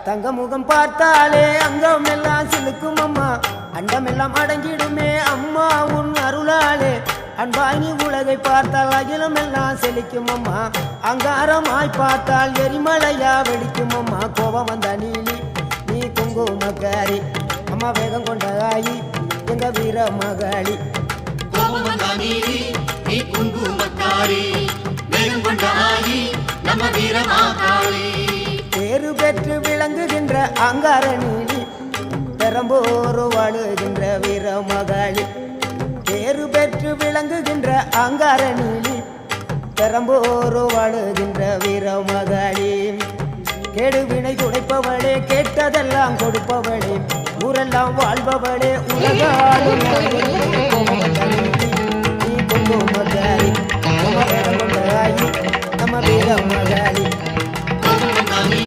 தங்க முகம் பார்த்தாலே அங்கம் எல்லாம் சிலுக்கும் அம்மா, அண்டமெல்லாம் அடங்கிடுமே அம்மா உன் அருளாலே. அன்பாங்கி உலகை பார்த்தால் அகிலம் எல்லாம் செழிக்கும் அம்மா, அங்காரமாய் பார்த்தால் எரிமலையா வெடிக்கும் அம்மா. கோபம் வந்த நீலி நீ குங்குமக்காரி அம்மா, வேகம் கொண்ட ஆயி எங்க வீர மகாளி. கோபம் வந்த நீலி நீ குங்குமக்காரி, வேகம் கொண்ட ஆயி நம்ம வீர மகாளி. பேரு பெற்று விளங்குகின்ற அங்கார நீலி, பெரம்போரு வாழுகின்ற வீர மகாளி. பேரு பெற்று விளங்குகின்ற அங்கார நீலி, பெரம்போரு வாழுகின்ற வீர மகாளி. கேடுவினை துடைப்பவளே, கேட்டதெல்லாம் கொடுப்பவளே, ஊரெல்லாம் வாழ்பவளே, உலகாலும் நீ குங்குமக்காரி நம்ம வீர மகாளி.